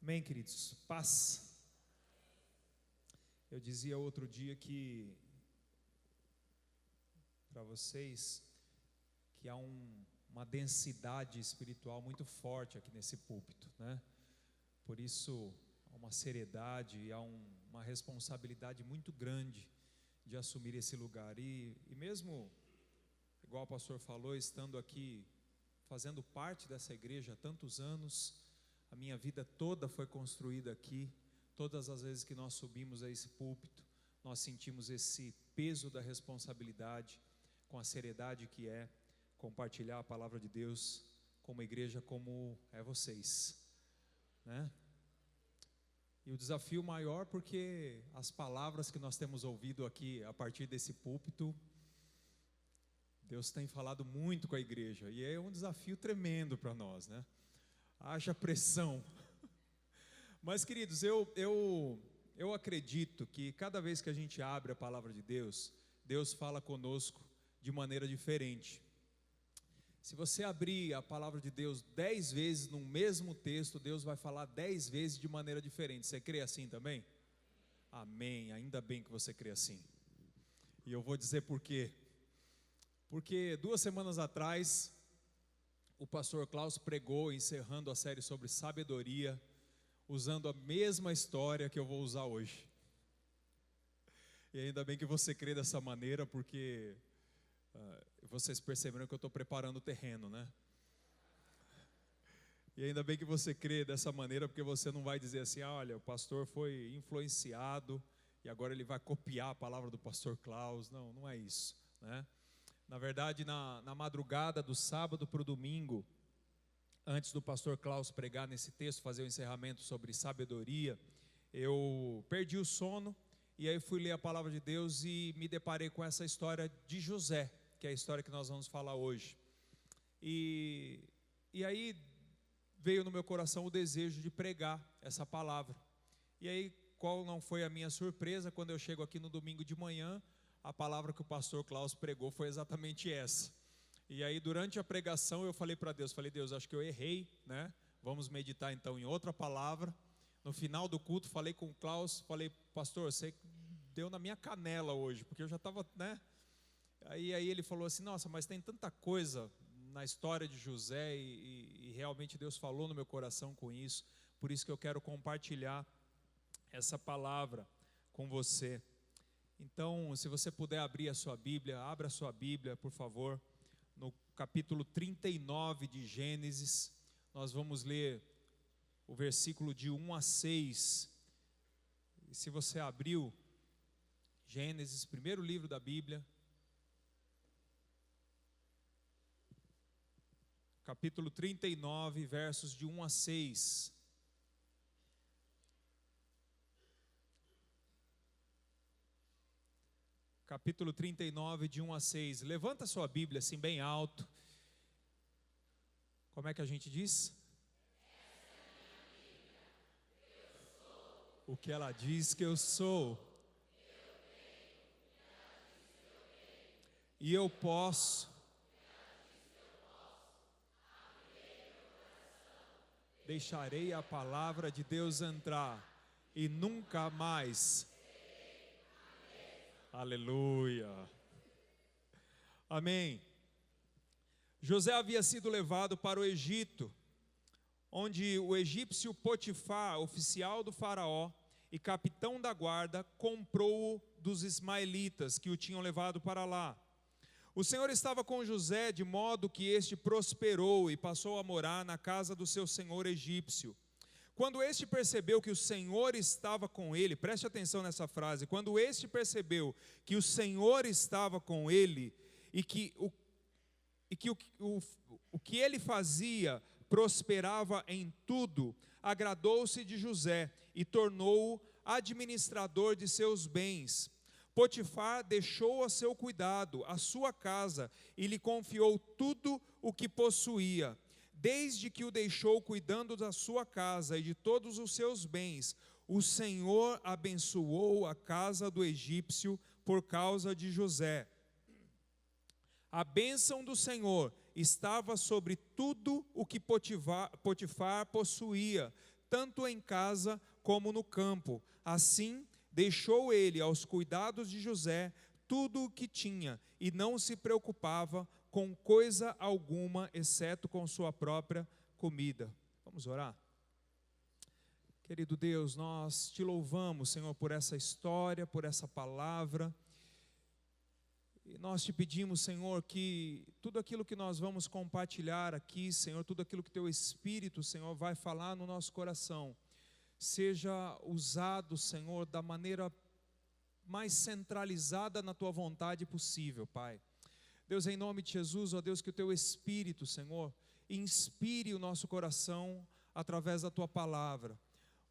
Amém, queridos? Paz. Eu dizia outro dia que para vocês que há uma densidade espiritual muito forte aqui nesse púlpito, né? Por isso há uma seriedade e há uma responsabilidade muito grande de assumir esse lugar. E mesmo, igual o pastor falou, estando aqui, fazendo parte dessa igreja há tantos anos, a minha vida toda foi construída aqui. Todas as vezes que nós subimos a esse púlpito, nós sentimos esse peso da responsabilidade, com a seriedade que é compartilhar a palavra de Deus com uma igreja como é vocês, né? E o desafio maior, porque as palavras que nós temos ouvido aqui a partir desse púlpito, Deus tem falado muito com a igreja, e é um desafio tremendo para nós, né? Haja pressão. Mas, queridos, eu acredito que cada vez que a gente abre a palavra de Deus, Deus fala conosco de maneira diferente. Se você abrir a palavra de Deus 10 vezes no mesmo texto, Deus vai falar 10 vezes de maneira diferente. Você crê assim também? Amém, ainda bem que você crê assim. E eu vou dizer por quê. Porque 2 semanas atrás, o pastor Klaus pregou, encerrando a série sobre sabedoria, usando a mesma história que eu vou usar hoje. E ainda bem que você crê dessa maneira, porque vocês perceberam que eu estou preparando o terreno, né? E ainda bem que você crê dessa maneira, porque você não vai dizer assim: olha, o pastor foi influenciado e agora ele vai copiar a palavra do pastor Klaus. Não, não é isso, né? Na verdade, na madrugada do sábado para o domingo, antes do pastor Klaus pregar nesse texto, fazer o encerramento sobre sabedoria, eu perdi o sono, e aí fui ler a palavra de Deus e me deparei com essa história de José, que é a história que nós vamos falar hoje. E aí veio no meu coração o desejo de pregar essa palavra. E aí, qual não foi a minha surpresa, quando eu chego aqui no domingo de manhã, a palavra que o pastor Klaus pregou foi exatamente essa. E aí, durante a pregação, eu falei para Deus, Deus, acho que eu errei, né? Vamos meditar então em outra palavra. No final do culto, falei com o Klaus, falei: pastor, você deu na minha canela hoje, porque eu já estava, né? Aí ele falou assim: nossa, mas tem tanta coisa na história de José e realmente Deus falou no meu coração com isso, por isso que eu quero compartilhar essa palavra com você. Então, se você puder abrir a sua Bíblia, abra a sua Bíblia, por favor, no capítulo 39 de Gênesis. Nós vamos ler o versículo de 1 a 6. E se você abriu Gênesis, primeiro livro da Bíblia, capítulo 39, versos de 1 a 6. Capítulo 39, de 1 a 6. Levanta a sua Bíblia assim bem alto. Como é que a gente diz? O que ela diz que eu sou. E eu posso. Deixarei a palavra de Deus entrar e nunca mais. Aleluia. Amém. José havia sido levado para o Egito, onde o egípcio Potifar, oficial do faraó e capitão da guarda, comprou-o dos ismaelitas que o tinham levado para lá. O Senhor estava com José, de modo que este prosperou e passou a morar na casa do seu senhor egípcio. Quando este percebeu que o Senhor estava com ele, preste atenção nessa frase, quando este percebeu que o Senhor estava com ele e que o que ele fazia prosperava em tudo, agradou-se de José e tornou-o administrador de seus bens. Potifar deixou a seu cuidado a sua casa e lhe confiou tudo o que possuía. Desde que o deixou cuidando da sua casa e de todos os seus bens, o Senhor abençoou a casa do egípcio por causa de José. A bênção do Senhor estava sobre tudo o que Potifar possuía, tanto em casa como no campo. Assim, deixou ele aos cuidados de José tudo o que tinha, e não se preocupava com coisa alguma, exceto com sua própria comida. Vamos orar? Querido Deus, nós te louvamos, Senhor, por essa história, por essa palavra. E nós te pedimos, Senhor, que tudo aquilo que nós vamos compartilhar aqui, Senhor, tudo aquilo que Teu Espírito, Senhor, vai falar no nosso coração, seja usado, Senhor, da maneira mais centralizada na Tua vontade possível, Pai. Deus, em nome de Jesus, ó Deus, que o Teu Espírito, Senhor, inspire o nosso coração através da Tua palavra.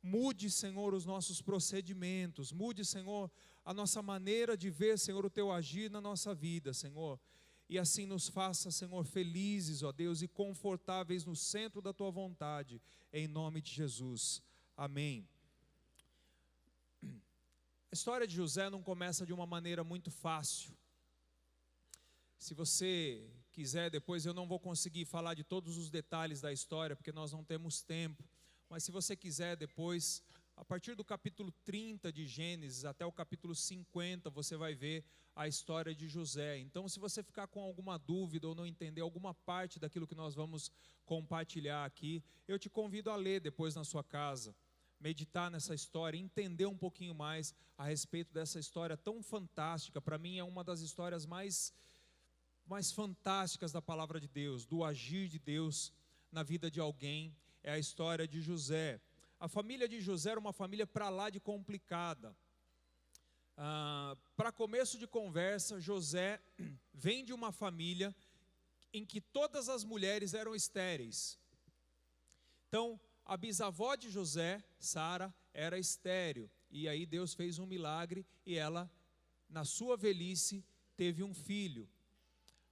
Mude, Senhor, os nossos procedimentos, mude, Senhor, a nossa maneira de ver, Senhor, o Teu agir na nossa vida, Senhor. E assim nos faça, Senhor, felizes, ó Deus, e confortáveis no centro da Tua vontade, em nome de Jesus. Amém. A história de José não começa de uma maneira muito fácil. Se você quiser, depois eu não vou conseguir falar de todos os detalhes da história, porque nós não temos tempo. Mas se você quiser depois, a partir do capítulo 30 de Gênesis até o capítulo 50, você vai ver a história de José. Então, se você ficar com alguma dúvida ou não entender alguma parte daquilo que nós vamos compartilhar aqui, eu te convido a ler depois na sua casa, meditar nessa história, entender um pouquinho mais a respeito dessa história tão fantástica. Para mim é uma das histórias mais fantásticas da palavra de Deus, do agir de Deus na vida de alguém. É a história de José. A família de José era uma família para lá de complicada. Para começo de conversa, José vem de uma família em que todas as mulheres eram estéreis. Então, a bisavó de José, Sara, era estéril. E aí Deus fez um milagre e ela, na sua velhice, teve um filho.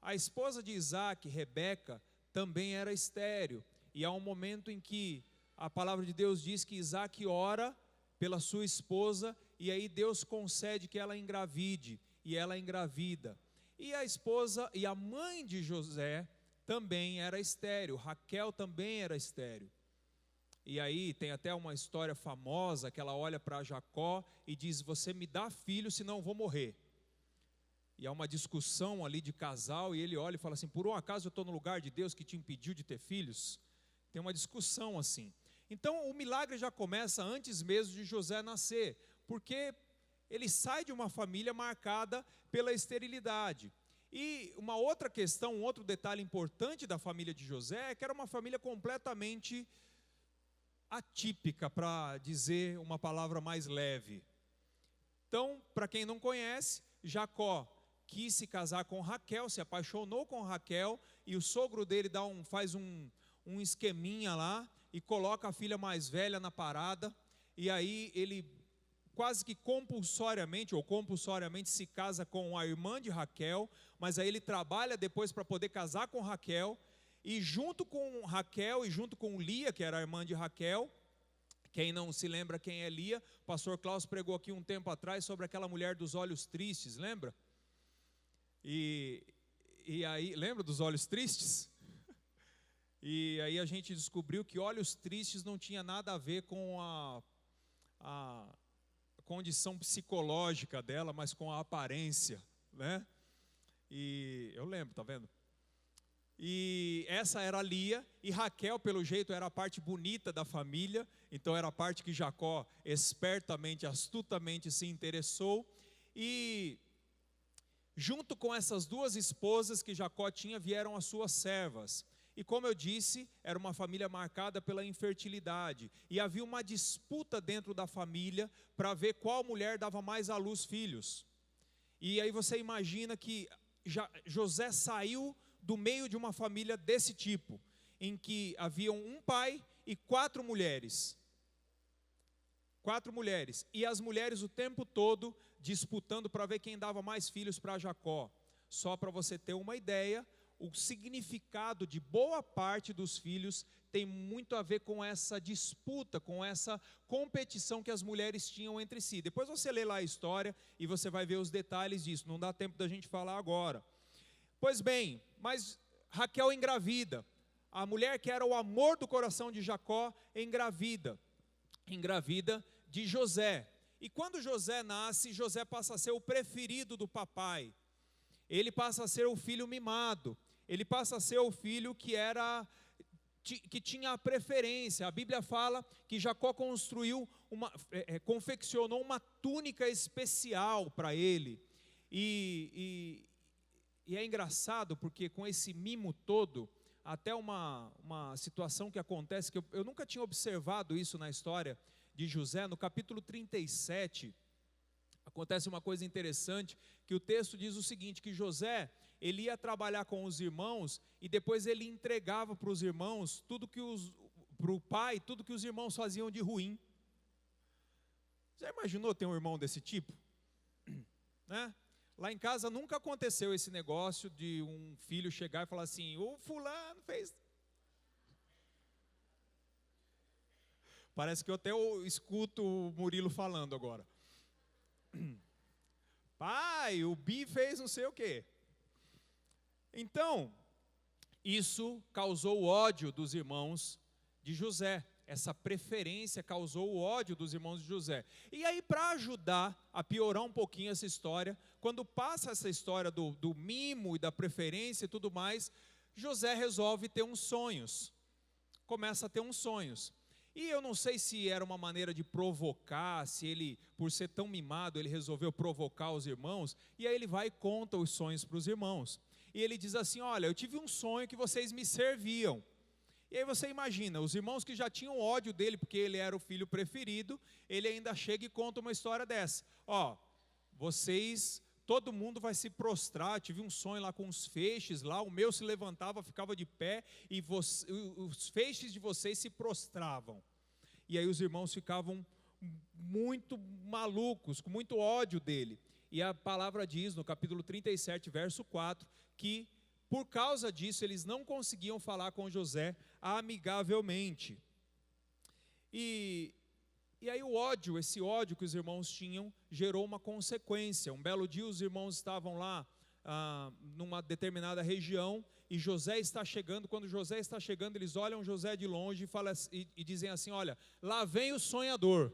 A esposa de Isaac, Rebeca, também era estéril. E há um momento em que a palavra de Deus diz que Isaac ora pela sua esposa, e aí Deus concede que ela engravide, e ela engravida. E a esposa e a mãe de José também era estéril, Raquel também era estéril. E aí tem até uma história famosa que ela olha para Jacó e diz: você me dá filho, senão eu vou morrer. E há uma discussão ali de casal, e ele olha e fala assim: por um acaso eu estou no lugar de Deus que te impediu de ter filhos? Tem uma discussão assim. Então o milagre já começa antes mesmo de José nascer, porque ele sai de uma família marcada pela esterilidade. E uma outra questão, um outro detalhe importante da família de José é que era uma família completamente atípica, para dizer uma palavra mais leve. Então, para quem não conhece, Jacó quis se casar com Raquel, se apaixonou com Raquel, e o sogro dele faz um esqueminha lá e coloca a filha mais velha na parada, e aí ele quase que compulsoriamente se casa com a irmã de Raquel, mas aí ele trabalha depois para poder casar com Raquel, e junto com Raquel e junto com Lia, que era a irmã de Raquel, quem não se lembra quem é Lia, o pastor Klaus pregou aqui um tempo atrás sobre aquela mulher dos olhos tristes, lembra? E aí, lembra dos olhos tristes? E aí a gente descobriu que olhos tristes não tinha nada a ver com a condição psicológica dela, mas com a aparência, né? E eu lembro, tá vendo? E essa era Lia, e Raquel, pelo jeito, era a parte bonita da família, então era a parte que Jacó espertamente, astutamente se interessou. E junto com essas duas esposas que Jacó tinha, vieram as suas servas. E como eu disse, era uma família marcada pela infertilidade. E havia uma disputa dentro da família para ver qual mulher dava mais à luz filhos. E aí você imagina que José saiu do meio de uma família desse tipo, em que haviam um pai e 4 mulheres. 4 mulheres. E as mulheres o tempo todo disputando para ver quem dava mais filhos para Jacó. Só para você ter uma ideia, o significado de boa parte dos filhos tem muito a ver com essa disputa, com essa competição que as mulheres tinham entre si. Depois você lê lá a história e você vai ver os detalhes disso, não dá tempo da gente falar agora. Pois bem, mas Raquel engravida, a mulher que era o amor do coração de Jacó engravida. engravida de José. E quando José nasce, José passa a ser o preferido do papai. Ele passa a ser o filho mimado. Ele passa a ser o filho que tinha a preferência. A Bíblia fala que Jacó confeccionou uma túnica especial para ele. E é engraçado porque com esse mimo todo, até uma situação que acontece, que eu nunca tinha observado isso na história de José. No capítulo 37, acontece uma coisa interessante, que o texto diz o seguinte, que José, ele ia trabalhar com os irmãos, e depois ele entregava para os irmãos, para o pai, tudo que os irmãos faziam de ruim. Já imaginou ter um irmão desse tipo? Né? Lá em casa nunca aconteceu esse negócio de um filho chegar e falar assim, o fulano fez... Parece que eu até escuto o Murilo falando agora. Pai, o Bi fez não sei o quê. Então, isso causou o ódio dos irmãos de José. Essa preferência causou o ódio dos irmãos de José. E aí, para ajudar a piorar um pouquinho essa história, quando passa essa história do mimo e da preferência e tudo mais, José resolve ter uns sonhos. Começa a ter uns sonhos. E eu não sei se era uma maneira de provocar, se ele, por ser tão mimado, ele resolveu provocar os irmãos, e aí ele vai e conta os sonhos para os irmãos. E ele diz assim, olha, eu tive um sonho que vocês me serviam. E aí você imagina, os irmãos que já tinham ódio dele, porque ele era o filho preferido, ele ainda chega e conta uma história dessa. Ó, vocês... Todo mundo vai se prostrar, tive um sonho lá com os feixes, lá o meu se levantava, ficava de pé, e os feixes de vocês se prostravam. E aí os irmãos ficavam muito malucos, com muito ódio dele. E a palavra diz, no capítulo 37, verso 4, que por causa disso eles não conseguiam falar com José amigavelmente. E aí esse ódio que os irmãos tinham, gerou uma consequência. Um belo dia os irmãos estavam lá, numa determinada região, e José está chegando. Quando José está chegando, eles olham José de longe e dizem assim, olha, lá vem o sonhador.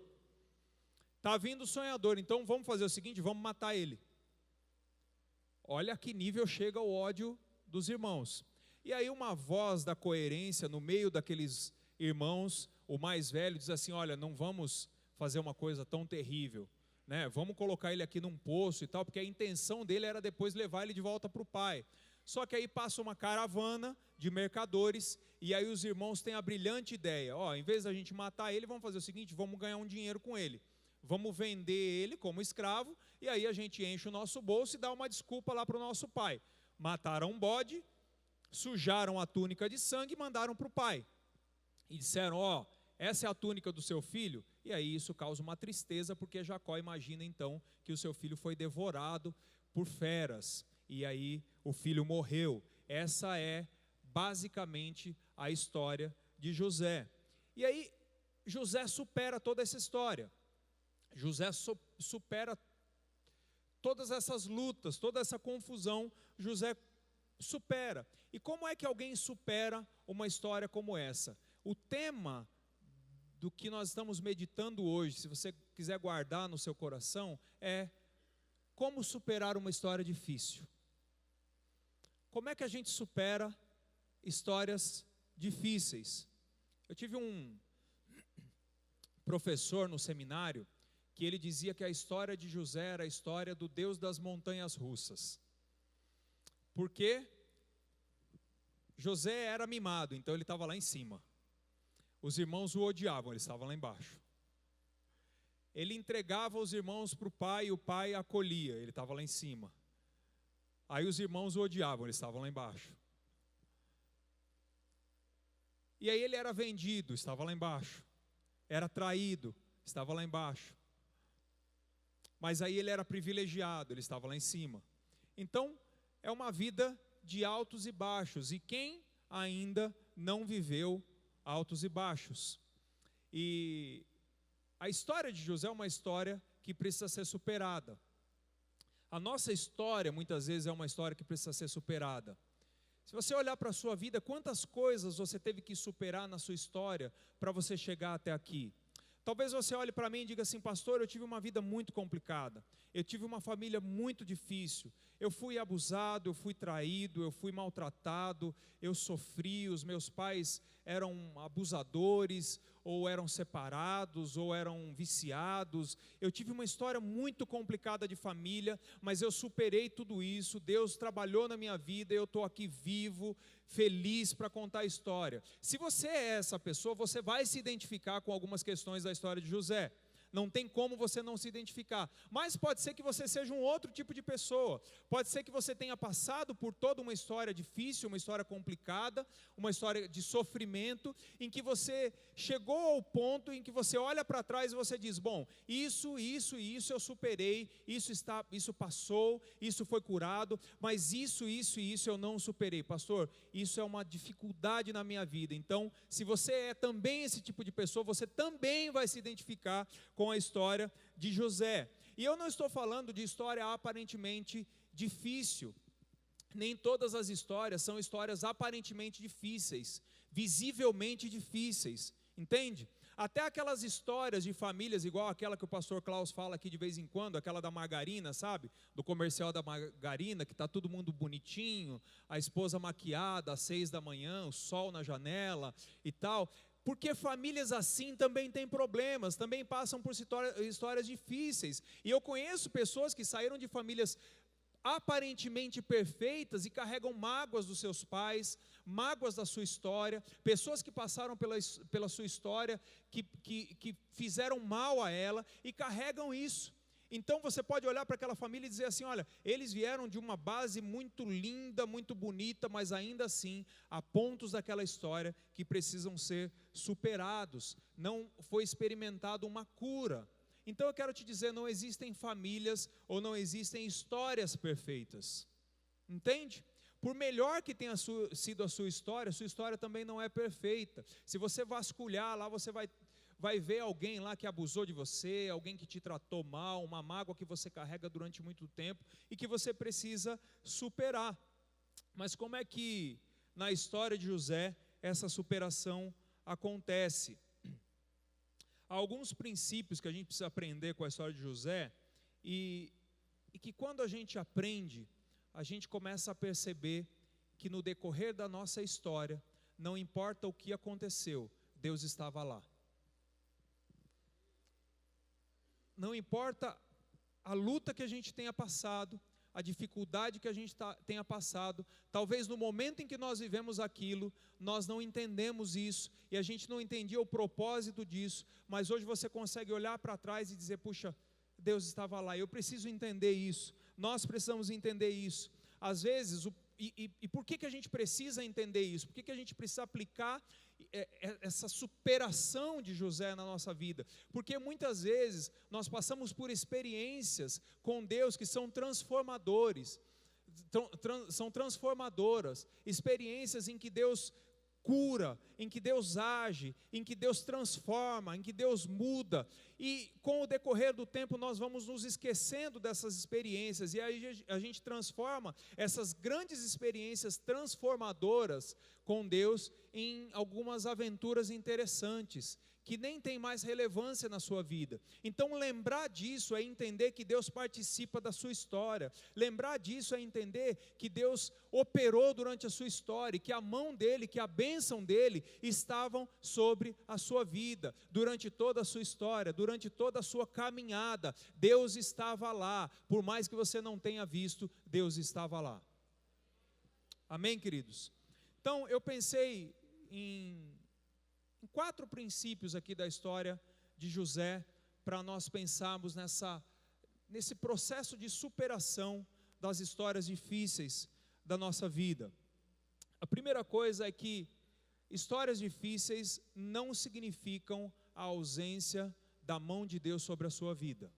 Está vindo o sonhador, então vamos fazer o seguinte, vamos matar ele. Olha a que nível chega o ódio dos irmãos. E aí uma voz da coerência no meio daqueles irmãos, o mais velho diz assim, olha, não vamos fazer uma coisa tão terrível, né? Vamos colocar ele aqui num poço e tal, porque a intenção dele era depois levar ele de volta para o pai. Só que aí passa uma caravana de mercadores, e aí os irmãos têm a brilhante ideia, ó, em vez da gente matar ele, vamos fazer o seguinte, vamos ganhar um dinheiro com ele. Vamos vender ele como escravo, e aí a gente enche o nosso bolso e dá uma desculpa lá para o nosso pai. Mataram um bode, sujaram a túnica de sangue e mandaram para o pai. E disseram, ó, essa é a túnica do seu filho, e aí isso causa uma tristeza, porque Jacó imagina então que o seu filho foi devorado por feras, e aí o filho morreu. Essa é basicamente a história de José. E aí José supera toda essa história, José supera todas essas lutas, toda essa confusão, José supera. E como é que alguém supera uma história como essa? O tema do que nós estamos meditando hoje, se você quiser guardar no seu coração, é como superar uma história difícil. Como é que a gente supera histórias difíceis? Eu tive um professor no seminário que ele dizia que a história de José era a história do Deus das montanhas russas. Por quê? José era mimado, então ele estava lá em cima. Os irmãos o odiavam, ele estava lá embaixo. Ele entregava os irmãos para o pai e o pai acolhia, ele estava lá em cima. Aí os irmãos o odiavam, eles estavam lá embaixo. E aí ele era vendido, estava lá embaixo. Era traído, estava lá embaixo. Mas aí ele era privilegiado, ele estava lá em cima. Então, é uma vida de altos e baixos. E quem ainda não viveu altos e baixos? E a história de José é uma história que precisa ser superada. A nossa história, muitas vezes, é uma história que precisa ser superada. Se você olhar para a sua vida, quantas coisas você teve que superar na sua história para você chegar até aqui? Talvez você olhe para mim e diga assim: pastor, eu tive uma vida muito complicada, eu tive uma família muito difícil, eu fui abusado, eu fui traído, eu fui maltratado, eu sofri, os meus pais eram abusadores, ou eram separados, ou eram viciados, eu tive uma história muito complicada de família, mas eu superei tudo isso, Deus trabalhou na minha vida, eu estou aqui vivo, feliz para contar a história. Se você é essa pessoa, você vai se identificar com algumas questões da história de José. Não tem como você não se identificar. Mas pode ser que você seja um outro tipo de pessoa. Pode ser que você tenha passado por toda uma história difícil, uma história complicada, uma história de sofrimento, em que você chegou ao ponto em que você olha para trás e você diz: bom, isso eu superei, isso passou, isso foi curado, mas isso eu não superei. Pastor, isso é uma dificuldade na minha vida. Então, se você é também esse tipo de pessoa, você também vai se identificar com a história de José. E eu não estou falando de história aparentemente difícil. Nem todas as histórias são histórias aparentemente difíceis, visivelmente difíceis, entende? Até aquelas histórias de famílias, igual aquela que o pastor Klaus fala aqui de vez em quando, aquela da margarina, sabe? Do comercial da margarina, que está todo mundo bonitinho, a esposa maquiada às 6 da manhã, o sol na janela e tal. Porque famílias assim também têm problemas, também passam por histórias difíceis. E eu conheço pessoas que saíram de famílias aparentemente perfeitas e carregam mágoas dos seus pais, mágoas da sua história, pessoas que passaram pela sua história, que fizeram mal a ela e carregam isso. Então você pode olhar para aquela família e dizer assim: olha, eles vieram de uma base muito linda, muito bonita, mas ainda assim há pontos daquela história que precisam ser superados, não foi experimentado uma cura. Então eu quero te dizer, não existem famílias ou não existem histórias perfeitas, entende? Por melhor que tenha sido a sua história também não é perfeita. Se você vasculhar lá, você vai ver alguém lá que abusou de você, alguém que te tratou mal, uma mágoa que você carrega durante muito tempo e que você precisa superar. Mas como é que na história de José essa superação acontece? Há alguns princípios que a gente precisa aprender com a história de José e que quando a gente aprende, a gente começa a perceber que no decorrer da nossa história, não importa o que aconteceu, Deus estava lá. Não importa a luta que a gente tenha passado, a dificuldade que a gente tenha passado, talvez no momento em que nós vivemos aquilo, nós não entendemos isso, e a gente não entendia o propósito disso, mas hoje você consegue olhar para trás e dizer: puxa, Deus estava lá, eu preciso entender isso, nós precisamos entender isso. Às vezes, e por que a gente precisa entender isso? Por que a gente precisa aplicar essa superação de José na nossa vida? Porque muitas vezes nós passamos por experiências com Deus que são transformadoras, experiências em que Deus cura, em que Deus age, em que Deus transforma, em que Deus muda, e com o decorrer do tempo nós vamos nos esquecendo dessas experiências, e aí a gente transforma essas grandes experiências transformadoras com Deus em algumas aventuras interessantes, que nem tem mais relevância na sua vida. Então lembrar disso é entender que Deus participa da sua história, lembrar disso é entender que Deus operou durante a sua história, que a mão dele, que a bênção dele estavam sobre a sua vida, durante toda a sua história, durante toda a sua caminhada, Deus estava lá, por mais que você não tenha visto, Deus estava lá. Amém, queridos? Então eu pensei em 4 princípios aqui da história de José, para nós pensarmos nesse processo de superação das histórias difíceis da nossa vida. A primeira coisa é que histórias difíceis não significam a ausência da mão de Deus sobre a sua vida.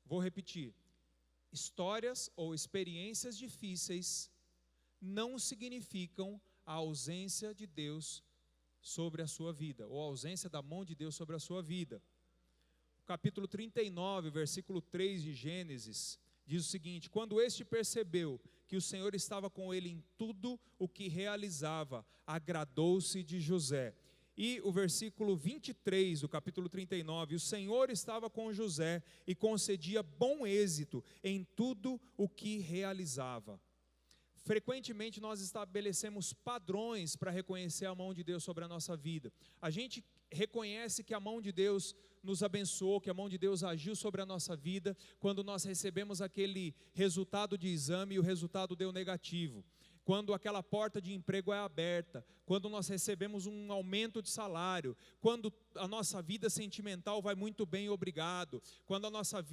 Vou repetir: histórias ou experiências difíceis não significam a ausência de Deus sobre a sua vida, ou a ausência da mão de Deus sobre a sua vida. O capítulo 39, versículo 3 de Gênesis, diz o seguinte: quando este percebeu que o Senhor estava com ele em tudo o que realizava, agradou-se de José, E o versículo 23, do capítulo 39, o Senhor estava com José e concedia bom êxito em tudo o que realizava. Frequentemente nós estabelecemos padrões para reconhecer a mão de Deus sobre a nossa vida. A gente reconhece que a mão de Deus nos abençoou, que a mão de Deus agiu sobre a nossa vida, quando nós recebemos aquele resultado de exame e o resultado deu negativo. Quando aquela porta de emprego é aberta, quando nós recebemos um aumento de salário, quando a nossa vida sentimental vai muito bem, obrigado, quando a nossa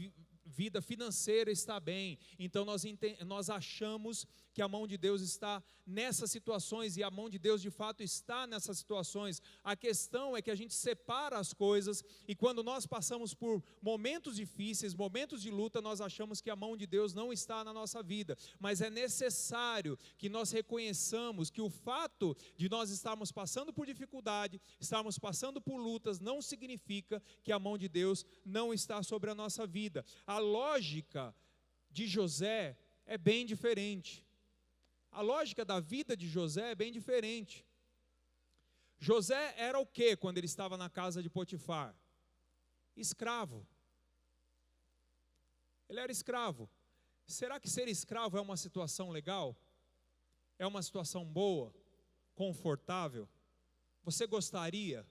vida financeira está bem, então nós achamos que a mão de Deus está nessas situações, e a mão de Deus de fato está nessas situações. A questão é que a gente separa as coisas, e quando nós passamos por momentos difíceis, momentos de luta, nós achamos que a mão de Deus não está na nossa vida, mas é necessário que nós reconheçamos que o fato de nós estarmos passando por dificuldade, estarmos passando por lutas, não significa que a mão de Deus não está sobre a nossa vida. A lógica de José é bem diferente. A lógica da vida de José é bem diferente. José era o quê quando ele estava na casa de Potifar? Escravo. Ele era escravo. Será que ser escravo é uma situação legal? É uma situação boa? Confortável? Você gostaria?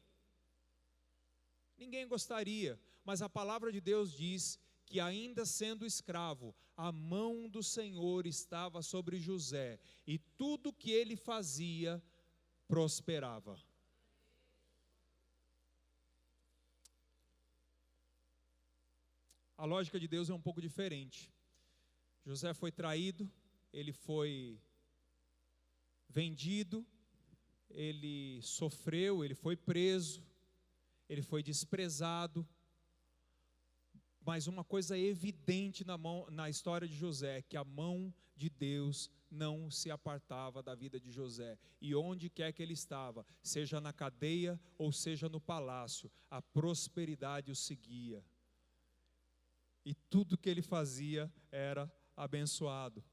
Ninguém gostaria, mas a palavra de Deus diz que ainda sendo escravo, a mão do Senhor estava sobre José, e tudo que ele fazia prosperava. A lógica de Deus é um pouco diferente. José foi traído, ele foi vendido, ele sofreu, ele foi preso, ele foi desprezado. Mas uma coisa evidente na história de José, que a mão de Deus não se apartava da vida de José. E onde quer que ele estava, seja na cadeia ou seja no palácio, a prosperidade o seguia. E tudo que ele fazia era abençoado.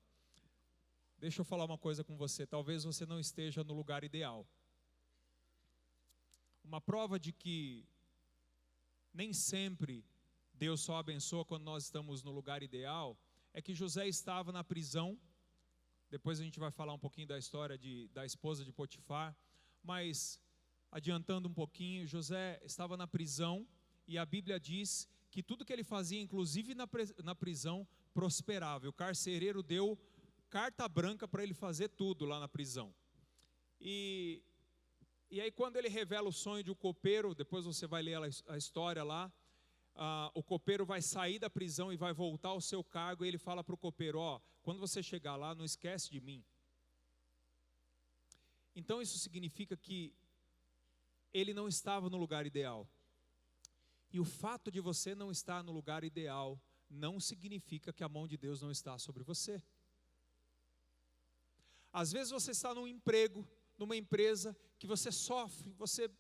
Deixa eu falar uma coisa com você, talvez você não esteja no lugar ideal. Uma prova de que nem sempre Deus só abençoa quando nós estamos no lugar ideal, é que José estava na prisão. Depois a gente vai falar um pouquinho da história da esposa de Potifar, mas adiantando um pouquinho, José estava na prisão, e a Bíblia diz que tudo que ele fazia, inclusive na prisão, prosperava. O carcereiro deu carta branca para ele fazer tudo lá na prisão. E aí quando ele revela o sonho de um copeiro, depois você vai ler a história lá, o copeiro vai sair da prisão e vai voltar ao seu cargo, e ele fala para o copeiro, quando você chegar lá, não esquece de mim. Então isso significa que ele não estava no lugar ideal. E o fato de você não estar no lugar ideal não significa que a mão de Deus não está sobre você. Às vezes você está num emprego, numa empresa que você sofre, você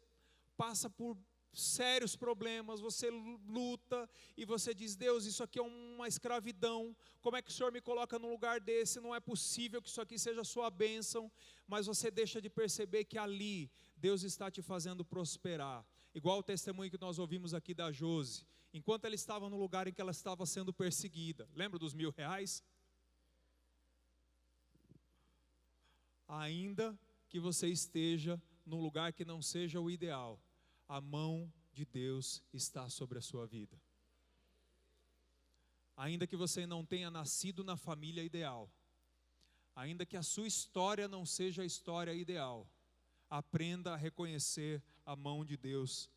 passa por sérios problemas, você luta e você diz, Deus, isso aqui é uma escravidão, como é que o Senhor me coloca num lugar desse? Não é possível que isso aqui seja a sua bênção, mas você deixa de perceber que ali Deus está te fazendo prosperar. Igual o testemunho que nós ouvimos aqui da Josi, enquanto ela estava no lugar em que ela estava sendo perseguida, lembra dos R$1.000? Ainda que você esteja num lugar que não seja o ideal, a mão de Deus está sobre a sua vida. Ainda que você não tenha nascido na família ideal, ainda que a sua história não seja a história ideal, aprenda a reconhecer a mão de Deus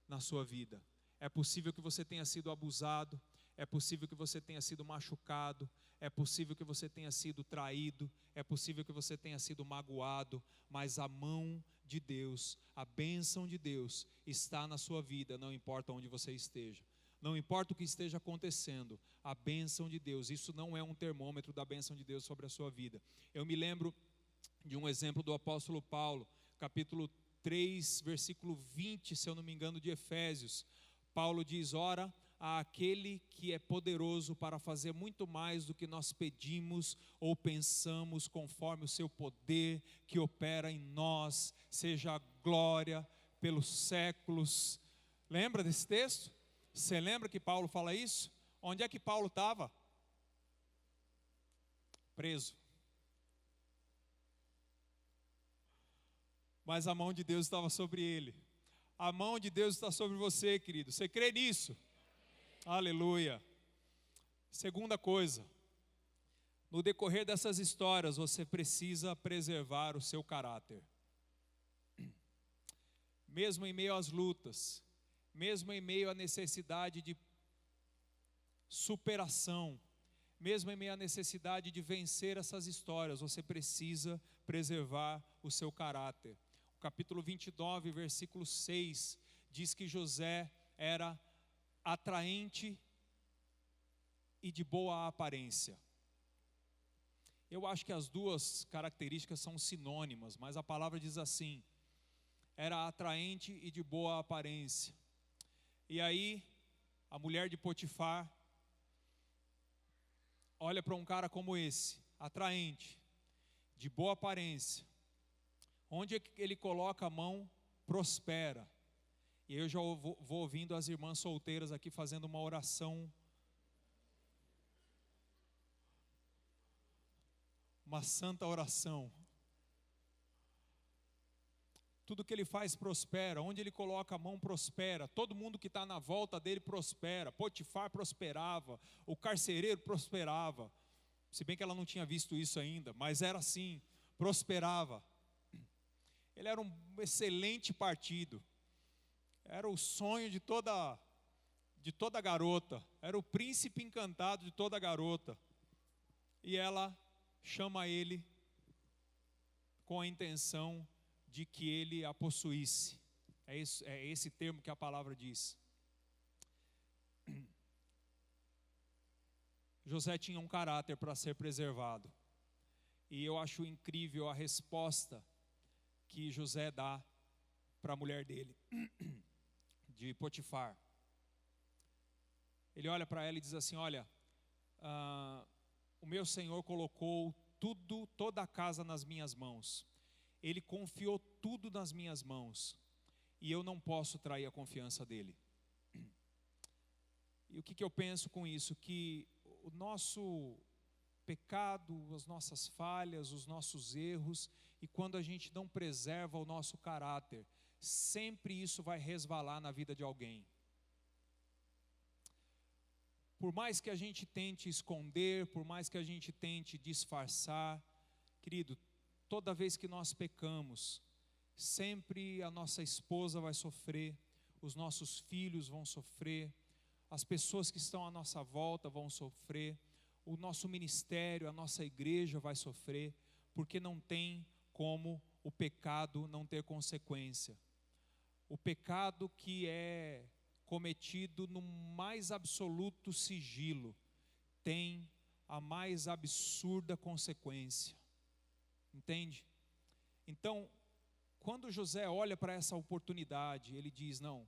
na sua vida. É possível que você tenha sido abusado, é possível que você tenha sido machucado, é possível que você tenha sido traído, é possível que você tenha sido magoado, mas a mão de Deus, a bênção de Deus está na sua vida, não importa onde você esteja, não importa o que esteja acontecendo, a bênção de Deus, isso não é um termômetro da bênção de Deus sobre a sua vida. Eu me lembro de um exemplo do apóstolo Paulo, capítulo 3, versículo 20, se eu não me engano, de Efésios. Paulo diz, ora, àquele que é poderoso para fazer muito mais do que nós pedimos ou pensamos, conforme o seu poder que opera em nós, seja a glória pelos séculos. Lembra desse texto? Você lembra que Paulo fala isso? Onde é que Paulo estava? Preso. Mas a mão de Deus estava sobre ele. A mão de Deus está sobre você, querido. Você crê nisso? Aleluia. Segunda coisa, no decorrer dessas histórias, você precisa preservar o seu caráter. Mesmo em meio às lutas, mesmo em meio à necessidade de superação, mesmo em meio à necessidade de vencer essas histórias, você precisa preservar o seu caráter. O capítulo 29, versículo 6, diz que José era atraente e de boa aparência. Eu acho que as duas características são sinônimas, mas a palavra diz assim: era atraente e de boa aparência. E aí, a mulher de Potifar olha para um cara como esse, atraente, de boa aparência. Onde ele coloca a mão, prospera. E eu já vou ouvindo as irmãs solteiras aqui fazendo uma oração, uma santa oração. Tudo que ele faz prospera, onde ele coloca a mão prospera, todo mundo que está na volta dele prospera. Potifar prosperava, o carcereiro prosperava, se bem que ela não tinha visto isso ainda, mas era assim, prosperava. Ele era um excelente partido, era o sonho de toda garota, era o príncipe encantado de toda garota, e ela chama ele com a intenção de que ele a possuísse. É esse termo que a palavra diz. José tinha um caráter para ser preservado, e eu acho incrível a resposta que José dá para a mulher dele, de Potifar. Ele olha para ela e diz assim: olha, o meu Senhor colocou toda a casa nas minhas mãos. Ele confiou tudo nas minhas mãos, e eu não posso trair a confiança dele. E o que eu penso com isso? Que o nosso pecado, as nossas falhas, os nossos erros, e quando a gente não preserva o nosso caráter, sempre isso vai resvalar na vida de alguém. Por mais que a gente tente esconder, por mais que a gente tente disfarçar, querido, toda vez que nós pecamos, sempre a nossa esposa vai sofrer, os nossos filhos vão sofrer, as pessoas que estão à nossa volta vão sofrer, o nosso ministério, a nossa igreja vai sofrer, porque não tem como o pecado não ter consequência. O pecado que é cometido no mais absoluto sigilo tem a mais absurda consequência. Entende? Então, quando José olha para essa oportunidade, ele diz: não,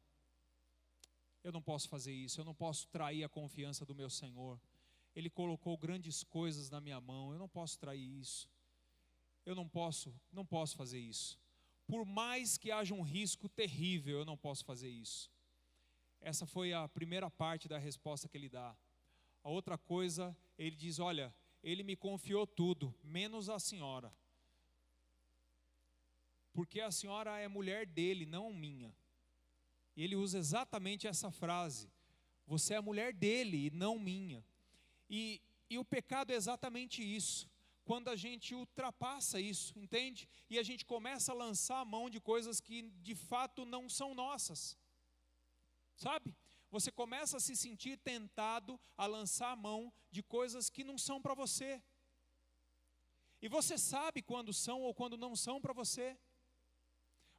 eu não posso fazer isso, eu não posso trair a confiança do meu Senhor. Ele colocou grandes coisas na minha mão, eu não posso trair isso. Eu não posso fazer isso. Por mais que haja um risco terrível, eu não posso fazer isso. Essa foi a primeira parte da resposta que ele dá. A outra coisa, ele diz: olha, ele me confiou tudo, menos a senhora. Porque a senhora é mulher dele, não minha. E ele usa exatamente essa frase: você é a mulher dele e não minha. E o pecado é exatamente isso. Quando a gente ultrapassa isso, entende? E a gente começa a lançar a mão de coisas que de fato não são nossas. Sabe? Você começa a se sentir tentado a lançar a mão de coisas que não são para você. E você sabe quando são ou quando não são para você.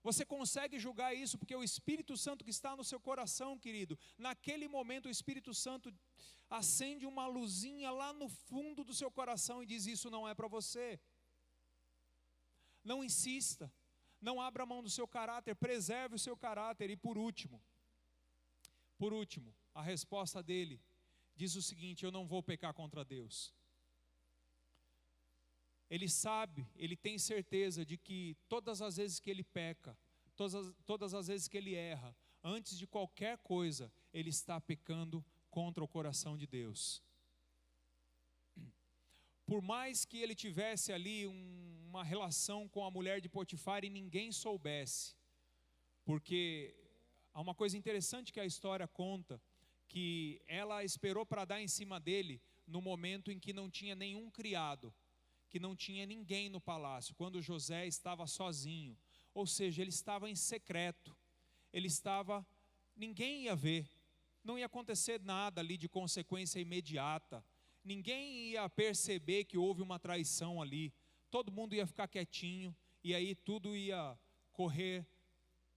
Você consegue julgar isso porque o Espírito Santo que está no seu coração, querido, naquele momento o Espírito Santo acende uma luzinha lá no fundo do seu coração e diz: isso não é para você. Não insista, não abra mão do seu caráter, preserve o seu caráter. E por último, a resposta dele diz o seguinte: eu não vou pecar contra Deus. Ele sabe, ele tem certeza de que todas as vezes que ele peca, todas as vezes que ele erra, antes de qualquer coisa, ele está pecando contra o coração de Deus. Por mais que ele tivesse ali uma relação com a mulher de Potifar e ninguém soubesse, porque há uma coisa interessante que a história conta, que ela esperou para dar em cima dele no momento em que não tinha nenhum criado, que não tinha ninguém no palácio, quando José estava sozinho, ou seja, ele estava em secreto, ninguém ia ver, não ia acontecer nada ali de consequência imediata, ninguém ia perceber que houve uma traição ali, todo mundo ia ficar quietinho, e aí tudo ia correr,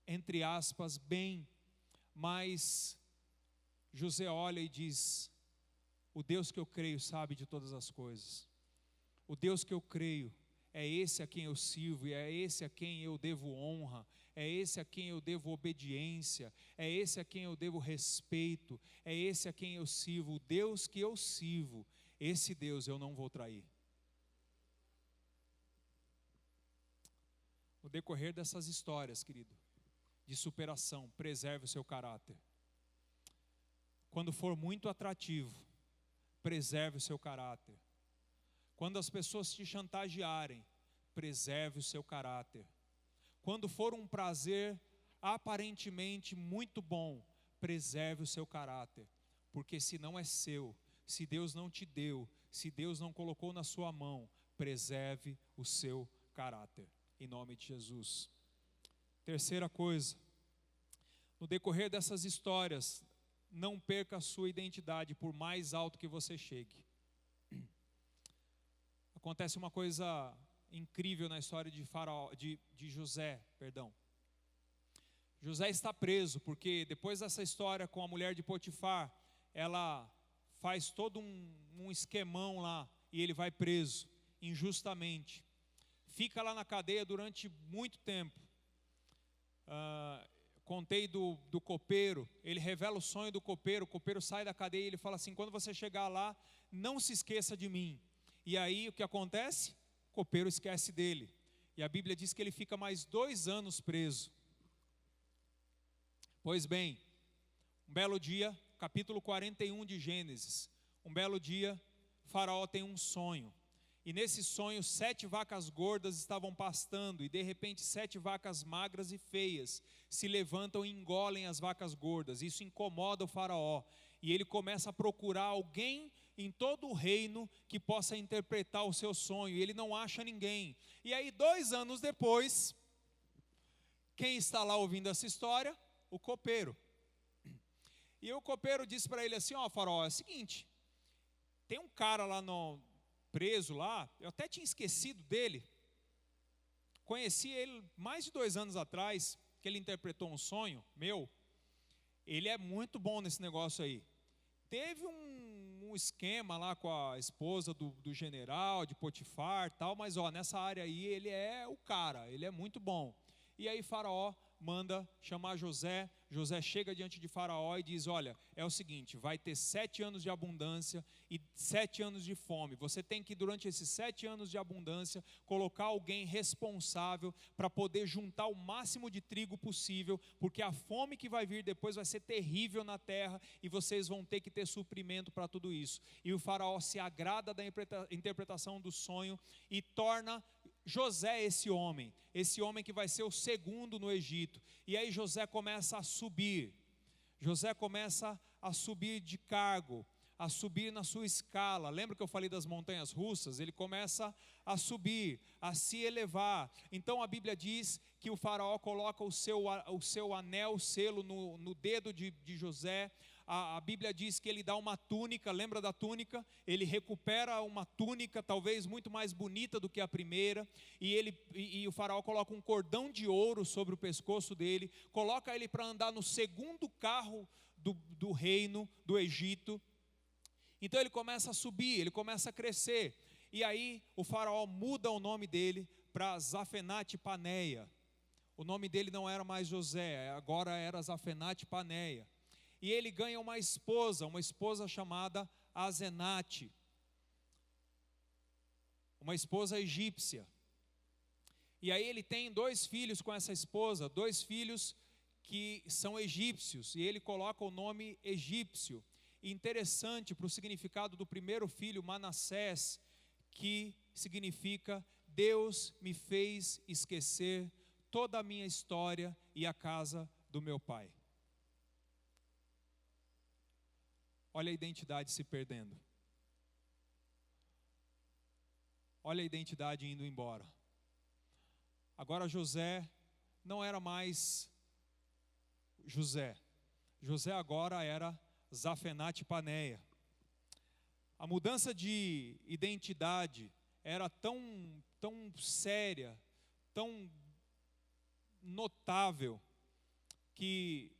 entre aspas, bem, mas José olha e diz: o Deus que eu creio sabe de todas as coisas, o Deus que eu creio é esse a quem eu sirvo, e é esse a quem eu devo honra, é esse a quem eu devo obediência, é esse a quem eu devo respeito, é esse a quem eu sirvo, o Deus que eu sirvo, esse Deus eu não vou trair. No decorrer dessas histórias, querido, de superação, preserve o seu caráter. Quando for muito atrativo, preserve o seu caráter. Quando as pessoas te chantagearem, preserve o seu caráter. Quando for um prazer aparentemente muito bom, preserve o seu caráter, porque se não é seu, se Deus não te deu, se Deus não colocou na sua mão, preserve o seu caráter, em nome de Jesus. Terceira coisa, no decorrer dessas histórias, não perca a sua identidade, por mais alto que você chegue. Acontece uma coisa incrível na história de José. José está preso, porque depois dessa história com a mulher de Potifar, ela faz todo um esquemão lá, e ele vai preso, injustamente. Fica lá na cadeia durante muito tempo. Contei do copeiro, ele revela o sonho do copeiro, o copeiro sai da cadeia e ele fala assim: quando você chegar lá, não se esqueça de mim. E aí o que acontece? O copeiro esquece dele, e a Bíblia diz que ele fica mais 2 anos preso. Pois bem, um belo dia, capítulo 41 de Gênesis, um belo dia, Faraó tem um sonho, e nesse sonho 7 vacas gordas estavam pastando, e de repente 7 vacas magras e feias se levantam e engolem as vacas gordas. Isso incomoda o Faraó, e ele começa a procurar alguém em todo o reino que possa interpretar o seu sonho, e ele não acha ninguém. E aí 2 anos depois, quem está lá ouvindo essa história? O copeiro. E o copeiro disse para ele assim: ó, Faraó, é o seguinte, tem um cara lá preso lá, eu até tinha esquecido dele, conheci ele mais de 2 anos atrás, que ele interpretou um sonho meu, ele é muito bom nesse negócio aí. Teve um esquema lá com a esposa do general, de Potifar tal, mas nessa área aí ele é o cara, ele é muito bom. E aí Faraó manda chamar José. José chega diante de Faraó e diz: olha, é o seguinte, vai ter 7 anos de abundância e 7 anos de fome. Você tem que, durante esses 7 anos de abundância, colocar alguém responsável para poder juntar o máximo de trigo possível, porque a fome que vai vir depois vai ser terrível na terra e vocês vão ter que ter suprimento para tudo isso. E o Faraó se agrada da interpretação do sonho e torna José esse homem que vai ser o segundo no Egito. E aí José começa a subir de cargo, a subir na sua escala. Lembra que eu falei das montanhas russas? Ele começa a subir, a se elevar. Então a Bíblia diz que o Faraó coloca o seu anel, selo no dedo de José. A Bíblia diz que ele dá uma túnica, lembra da túnica? Ele recupera uma túnica talvez muito mais bonita do que a primeira, e o Faraó coloca um cordão de ouro sobre o pescoço dele, coloca ele para andar no segundo carro do reino do Egito. Então ele começa a subir, ele começa a crescer, e aí o Faraó muda o nome dele para Zafenate-Paneia. O nome dele não era mais José, agora era Zafenate-Paneia. E ele ganha uma esposa chamada Asenate, uma esposa egípcia. E aí ele tem 2 filhos com essa esposa, 2 filhos que são egípcios, e ele coloca o nome egípcio. Interessante para o significado do primeiro filho, Manassés, que significa Deus me fez esquecer toda a minha história e a casa do meu pai. Olha a identidade se perdendo. Olha a identidade indo embora. Agora José não era mais José. José agora era Zafenate Paneia. A mudança de identidade era tão séria, tão notável, que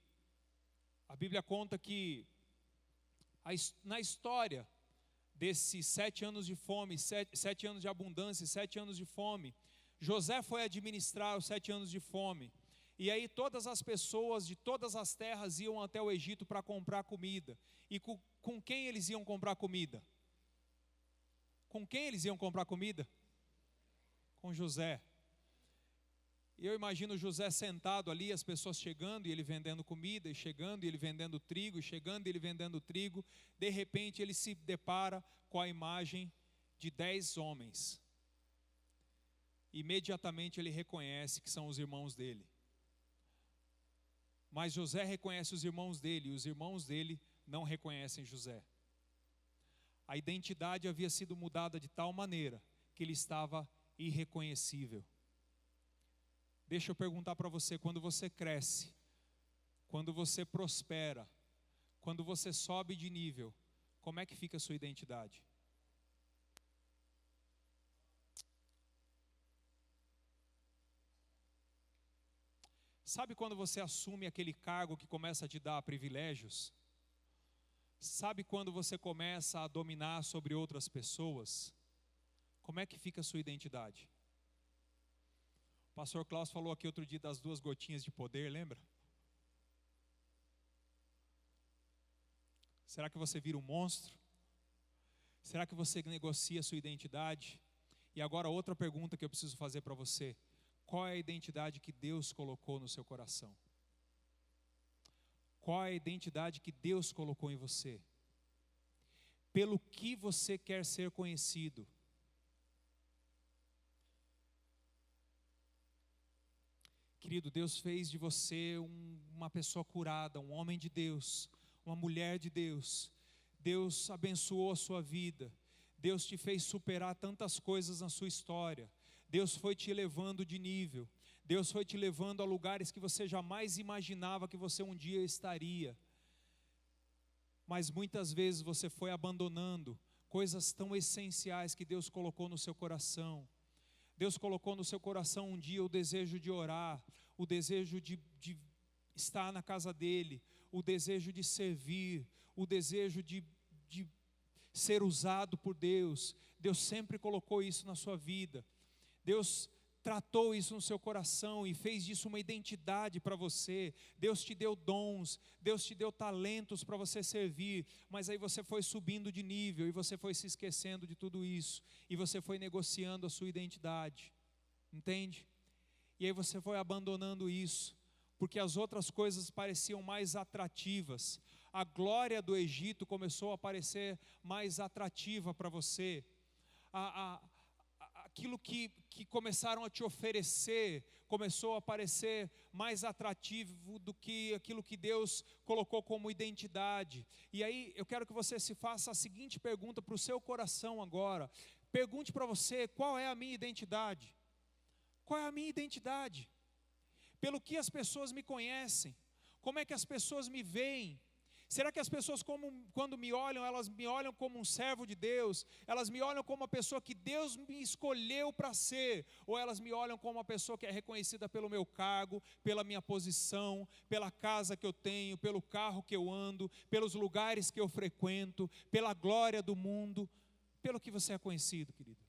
a Bíblia conta que na história desses 7 anos de fome, 7 anos de abundância, 7 anos de fome, José foi administrar os 7 anos de fome. E aí todas as pessoas de todas as terras iam até o Egito para comprar comida. E com quem eles iam comprar comida? Com quem eles iam comprar comida? Com José. E eu imagino José sentado ali, as pessoas chegando e ele vendendo comida, e chegando e ele vendendo trigo, e chegando e ele vendendo trigo. De repente ele se depara com a imagem de 10 homens. Imediatamente ele reconhece que são os irmãos dele. Mas José reconhece os irmãos dele, e os irmãos dele não reconhecem José. A identidade havia sido mudada de tal maneira que ele estava irreconhecível. Deixa eu perguntar para você, quando você cresce, quando você prospera, quando você sobe de nível, como é que fica a sua identidade? Sabe quando você assume aquele cargo que começa a te dar privilégios? Sabe quando você começa a dominar sobre outras pessoas? Como é que fica a sua identidade? O pastor Klaus falou aqui outro dia das 2 gotinhas de poder, lembra? Será que você vira um monstro? Será que você negocia a sua identidade? E agora outra pergunta que eu preciso fazer para você. Qual é a identidade que Deus colocou no seu coração? Qual é a identidade que Deus colocou em você? Pelo que você quer ser conhecido? Querido, Deus fez de você uma pessoa curada, um homem de Deus, uma mulher de Deus. Deus abençoou a sua vida. Deus te fez superar tantas coisas na sua história. Deus foi te levando de nível. Deus foi te levando a lugares que você jamais imaginava que você um dia estaria. Mas muitas vezes você foi abandonando coisas tão essenciais que Deus colocou no seu coração. Deus colocou no seu coração um dia o desejo de orar, o desejo de estar na casa dele, o desejo de servir, o desejo de ser usado por Deus. Deus sempre colocou isso na sua vida. Deus tratou isso no seu coração e fez disso uma identidade para você. Deus te deu dons, Deus te deu talentos para você servir, mas aí você foi subindo de nível e você foi se esquecendo de tudo isso, e você foi negociando a sua identidade, entende? E aí você foi abandonando isso, porque as outras coisas pareciam mais atrativas. A glória do Egito começou a parecer mais atrativa para você. Aquilo que começaram a te oferecer começou a parecer mais atrativo do que aquilo que Deus colocou como identidade. E aí eu quero que você se faça a seguinte pergunta para o seu coração agora. Pergunte para você: qual é a minha identidade? Qual é a minha identidade? Pelo que as pessoas me conhecem? Como é que as pessoas me veem? Será que as pessoas, quando me olham, elas me olham como um servo de Deus? Elas me olham como uma pessoa que Deus me escolheu para ser? Ou elas me olham como uma pessoa que é reconhecida pelo meu cargo, pela minha posição, pela casa que eu tenho, pelo carro que eu ando, pelos lugares que eu frequento, pela glória do mundo? Pelo que você é conhecido, querido?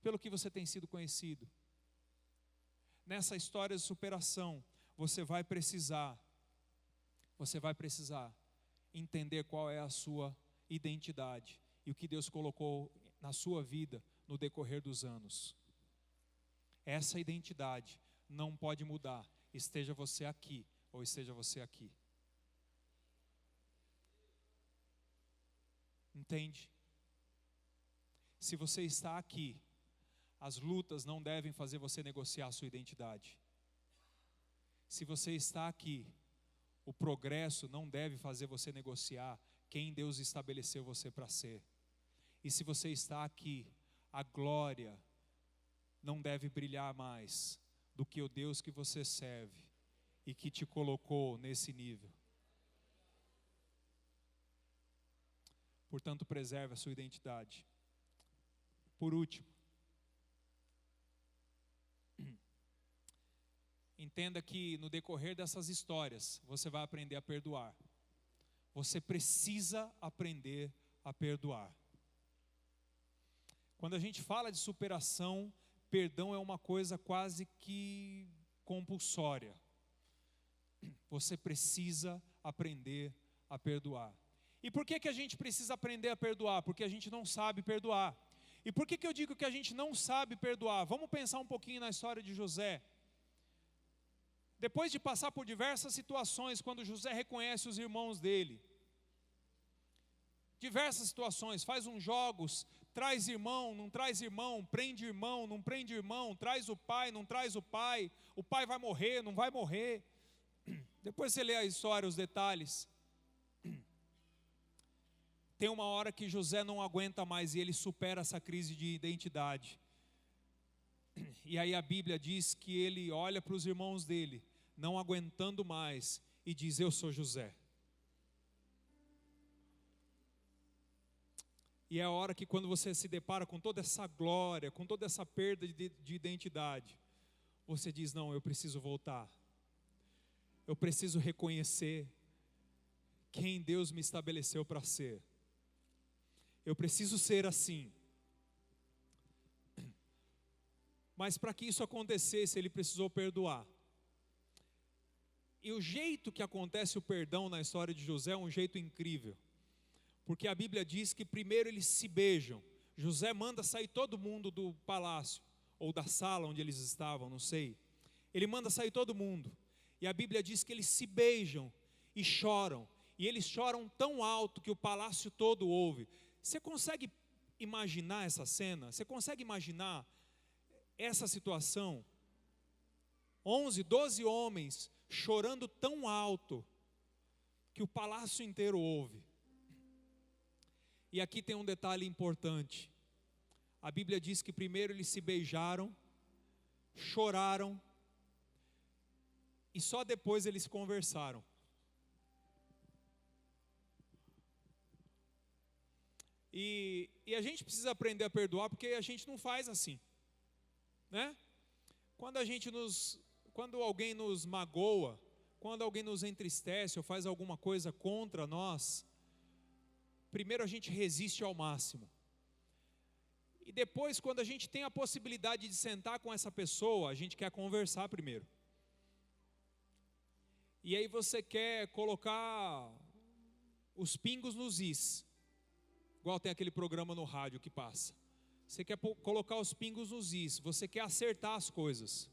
Pelo que você tem sido conhecido? Nessa história de superação, você vai precisar entender qual é a sua identidade e o que Deus colocou na sua vida no decorrer dos anos. Essa identidade não pode mudar, esteja você aqui ou esteja você aqui. Entende? Se você está aqui, as lutas não devem fazer você negociar a sua identidade. Se você está aqui, o progresso não deve fazer você negociar quem Deus estabeleceu você para ser. E se você está aqui, a glória não deve brilhar mais do que o Deus que você serve e que te colocou nesse nível. Portanto, preserve a sua identidade. Por último, entenda que no decorrer dessas histórias, você vai aprender a perdoar. Você precisa aprender a perdoar. Quando a gente fala de superação, perdão é uma coisa quase que compulsória. Você precisa aprender a perdoar. E por que a gente precisa aprender a perdoar? Porque a gente não sabe perdoar. E por que eu digo que a gente não sabe perdoar? Vamos pensar um pouquinho na história de José. Depois de passar por diversas situações, quando José reconhece os irmãos dele, diversas situações, faz uns jogos, traz irmão, não traz irmão, prende irmão, não prende irmão, traz o pai, não traz o pai vai morrer, não vai morrer. Depois você lê a história, os detalhes. Tem uma hora que José não aguenta mais e ele supera essa crise de identidade. E aí a Bíblia diz que ele olha para os irmãos dele, não aguentando mais, e diz: eu sou José. E é a hora que quando você se depara com toda essa glória, com toda essa perda de identidade, você diz: não, eu preciso voltar. Eu preciso reconhecer quem Deus me estabeleceu para ser. Eu preciso ser assim. Mas para que isso acontecesse, ele precisou perdoar. E o jeito que acontece o perdão na história de José é um jeito incrível. Porque a Bíblia diz que primeiro eles se beijam. José manda sair todo mundo do palácio, ou da sala onde eles estavam, não sei. Ele manda sair todo mundo. E a Bíblia diz que eles se beijam e choram. E eles choram tão alto que o palácio todo ouve. Você consegue imaginar essa cena? Você consegue imaginar essa situação? 11, 12 homens chorando tão alto que o palácio inteiro ouve. E aqui tem um detalhe importante. A Bíblia diz que primeiro eles se beijaram, choraram, e só depois eles conversaram. E a gente precisa aprender a perdoar, porque a gente não faz assim, né? Quando alguém nos magoa, quando alguém nos entristece ou faz alguma coisa contra nós, primeiro a gente resiste ao máximo. E depois, quando a gente tem a possibilidade de sentar com essa pessoa, a gente quer conversar primeiro. E aí você quer colocar os pingos nos is. Igual tem aquele programa no rádio que passa. Você quer colocar os pingos nos is. Você quer acertar as coisas.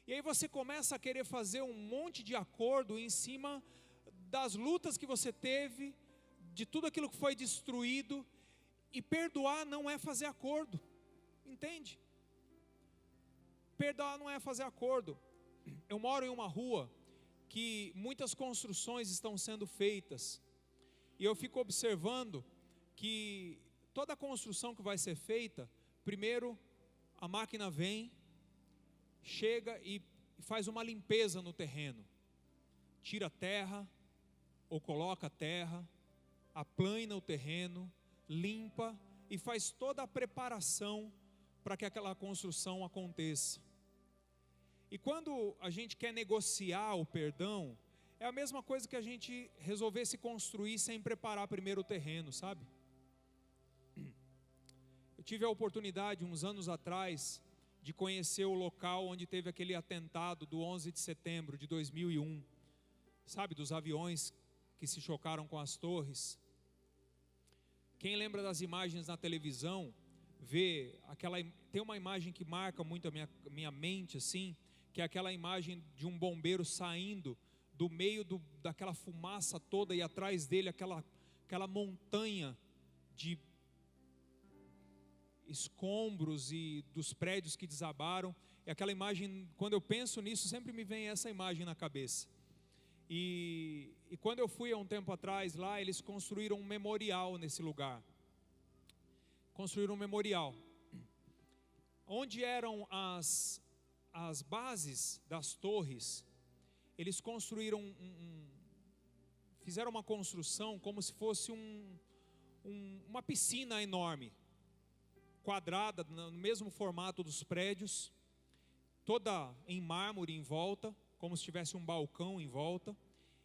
E aí você começa a querer fazer um monte de acordo em cima das lutas que você teve, de tudo aquilo que foi destruído. E perdoar não é fazer acordo. Entende? Perdoar não é fazer acordo. Eu moro em uma rua que muitas construções estão sendo feitas. E eu fico observando que toda construção que vai ser feita, primeiro a máquina vem, chega e faz uma limpeza no terreno. Tira a terra, ou coloca a terra, aplana o terreno, limpa e faz toda a preparação para que aquela construção aconteça. E quando a gente quer negociar o perdão, é a mesma coisa que a gente resolver se construir sem preparar primeiro o terreno, sabe? Eu tive a oportunidade, uns anos atrás, de conhecer o local onde teve aquele atentado do 11 de setembro de 2001. Sabe, dos aviões que se chocaram com as torres. Quem lembra das imagens na televisão, ver tem uma imagem que marca muito a minha mente, assim, que é aquela imagem de um bombeiro saindo do meio daquela fumaça toda, e atrás dele aquela montanha de escombros e dos prédios que desabaram. E aquela imagem, quando eu penso nisso, sempre me vem essa imagem na cabeça. E quando eu fui há um tempo atrás lá, eles construíram um memorial nesse lugar. Construíram um memorial. Onde eram as bases das torres, eles construíram fizeram uma construção como se fosse uma piscina enorme, quadrada, no mesmo formato dos prédios, toda em mármore em volta, como se tivesse um balcão em volta,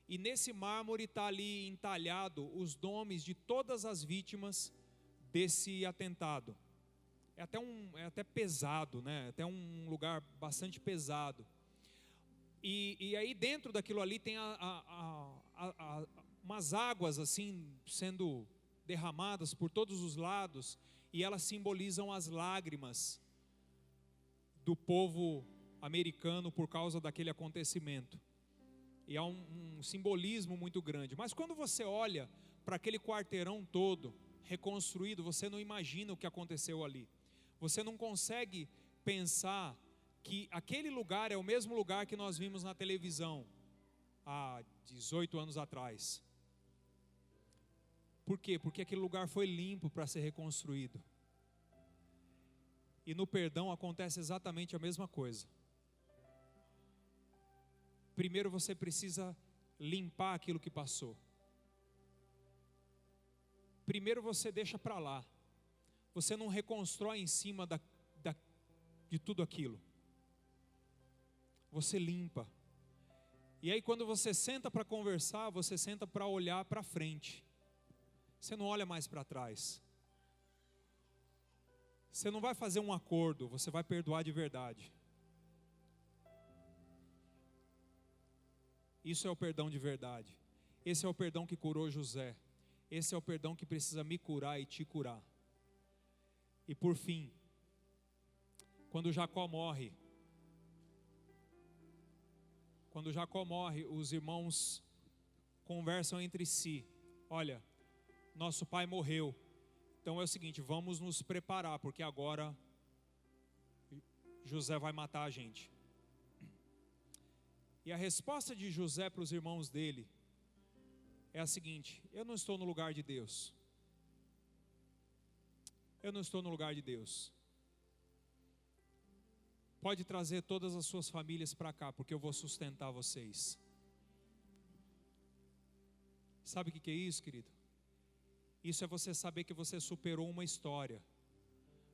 e nesse mármore está ali entalhado os nomes de todas as vítimas desse atentado. É até pesado, né? É até um lugar bastante pesado. E aí dentro daquilo ali tem umas águas assim sendo derramadas por todos os lados, e elas simbolizam as lágrimas do povo americano por causa daquele acontecimento. E há um simbolismo muito grande. Mas quando você olha para aquele quarteirão todo reconstruído, você não imagina o que aconteceu ali. Você não consegue pensar que aquele lugar é o mesmo lugar que nós vimos na televisão há 18 anos atrás. Por quê? Porque aquele lugar foi limpo para ser reconstruído. E no perdão acontece exatamente a mesma coisa. Primeiro você precisa limpar aquilo que passou. Primeiro você deixa para lá. Você não reconstrói em cima de tudo aquilo. Você limpa. E aí quando você senta para conversar, você senta para olhar para frente. Você não olha mais para trás. Você não vai fazer um acordo, você vai perdoar de verdade. Isso é o perdão de verdade. Esse é o perdão que curou José. Esse é o perdão que precisa me curar e te curar. E por fim, quando Jacó morre, os irmãos conversam entre si. Olha, nosso pai morreu. Então é o seguinte, vamos nos preparar, porque agora José vai matar a gente. E a resposta de José para os irmãos dele é a seguinte: eu não estou no lugar de Deus. Eu não estou no lugar de Deus. Pode trazer todas as suas famílias para cá, porque eu vou sustentar vocês. Sabe o que é isso, querido? Isso é você saber que você superou uma história,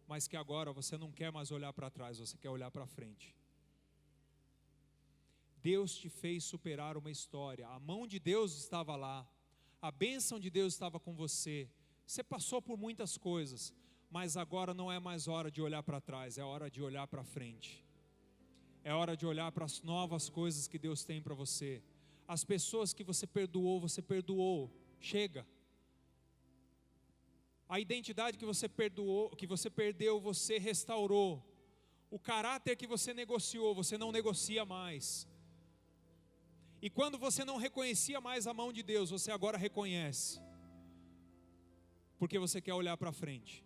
mas que agora você não quer mais olhar para trás, você quer olhar para frente. Deus te fez superar uma história, a mão de Deus estava lá, a bênção de Deus estava com você, você passou por muitas coisas, mas agora não é mais hora de olhar para trás, é hora de olhar para frente. É hora de olhar para as novas coisas que Deus tem para você. As pessoas que você perdoou, chega. A identidade que você perdeu, você restaurou. O caráter que você negociou, você não negocia mais. E quando você não reconhecia mais a mão de Deus, você agora reconhece. Porque você quer olhar para frente.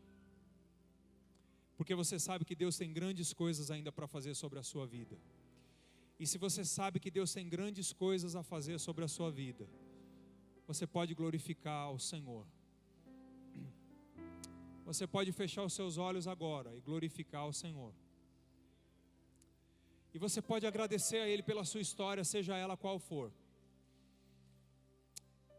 Porque você sabe que Deus tem grandes coisas ainda para fazer sobre a sua vida. E se você sabe que Deus tem grandes coisas a fazer sobre a sua vida, você pode glorificar o Senhor. Você pode fechar os seus olhos agora e glorificar o Senhor. E você pode agradecer a Ele pela sua história, seja ela qual for.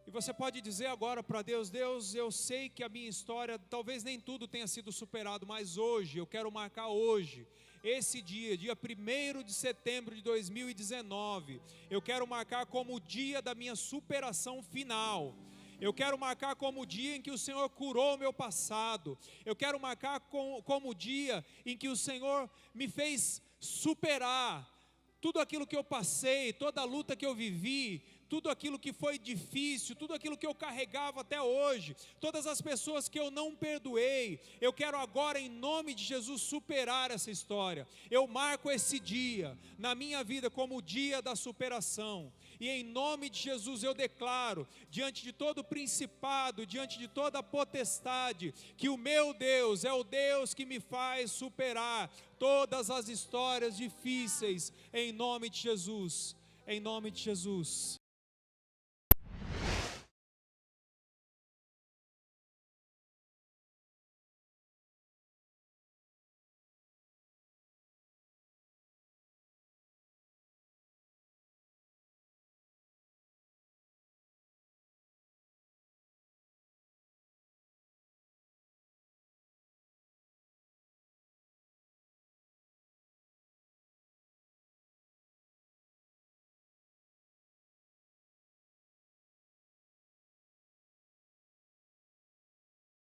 E você pode dizer agora para Deus: Deus, eu sei que a minha história, talvez nem tudo tenha sido superado, mas hoje, eu quero marcar hoje, esse dia 1º de setembro de 2019, eu quero marcar como o dia da minha superação final. Eu quero marcar como o dia em que o Senhor curou o meu passado. Eu quero marcar como o dia em que o Senhor me fez superar tudo aquilo que eu passei, toda a luta que eu vivi, tudo aquilo que foi difícil, tudo aquilo que eu carregava até hoje, todas as pessoas que eu não perdoei, eu quero agora, em nome de Jesus, superar essa história. Eu marco esse dia na minha vida como o dia da superação. E em nome de Jesus eu declaro, diante de todo principado, diante de toda potestade, que o meu Deus é o Deus que me faz superar todas as histórias difíceis, em nome de Jesus, em nome de Jesus.